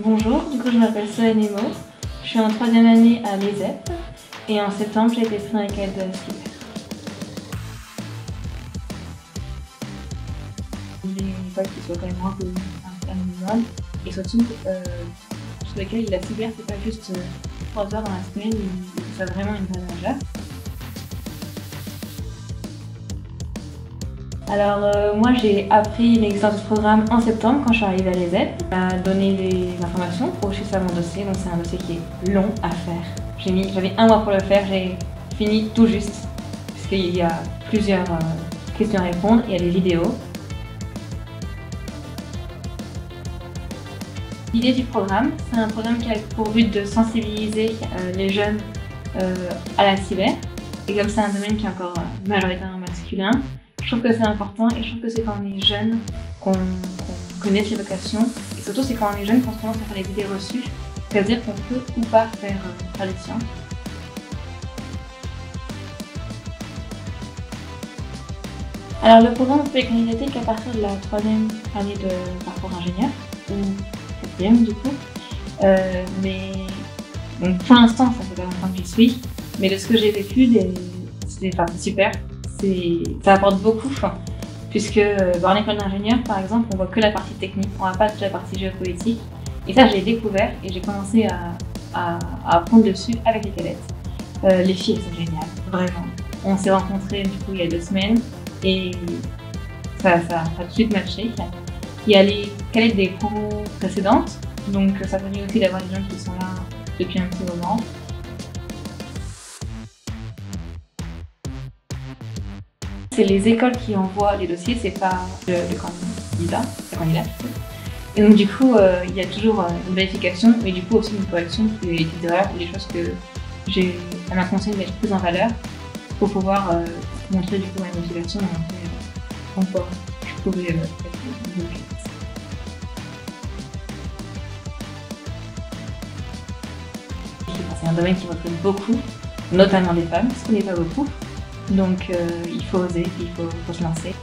Bonjour, du coup je m'appelle Solène Emo, je suis en troisième année à l'ESEP et en septembre j'ai été prise dans l'école de cyber. Une école qui soit quand même reconnue un minimum et surtout sur laquelle la cyber c'est pas juste 3 heures dans la semaine, il faut vraiment une vraie majeure. Alors moi j'ai appris l'existence du programme en septembre quand je suis arrivée à l'ESEP. On m'a donné les informations pour que je puisse faire mon dossier, donc c'est un dossier qui est long à faire. J'avais 1 mois pour le faire, j'ai fini tout juste, puisqu'il y a plusieurs questions à répondre, il y a des vidéos. L'idée du programme, c'est un programme qui a pour but de sensibiliser les jeunes à la cyber, et comme c'est un domaine qui est encore majoritairement masculin, je trouve que c'est important et je trouve que c'est quand on est jeune qu'on connaît ses vocations et surtout c'est quand on est jeune qu'on commence à faire les idées reçues, c'est-à-dire qu'on peut ou pas faire des sciences. Alors le programme peut être candidaté qu'à partir de la 3e année de parcours ingénieur, ou 4e du coup, mais donc, pour l'instant ça fait pas longtemps que j'y suis, mais de ce que j'ai vécu, c'est super. Ça apporte beaucoup, puisque en école d'ingénieur, par exemple, on voit que la partie technique, on voit pas toute la partie géopolitique. Et ça, j'ai découvert et j'ai commencé à apprendre dessus avec les cadettes. Les filles, elles sont géniales, vraiment. On s'est rencontrés du coup il y a 2 semaines et ça a tout de suite matché. Il y a les cadettes des promos précédentes, donc ça permet aussi d'avoir des gens qui sont là depuis un petit moment. C'est les écoles qui envoient les dossiers, c'est pas le candidat, la candidate. Et donc du coup, il y a toujours une vérification, mais du coup aussi une correction des erreurs ou des choses que elle m'a conseillé de mettre plus en valeur pour pouvoir montrer du coup ma motivation et montrer encore je pouvais être mieux. C'est un domaine qui recrute beaucoup, notamment des femmes, ce qu'on n'est pas beaucoup. Donc il faut oser, il faut se lancer.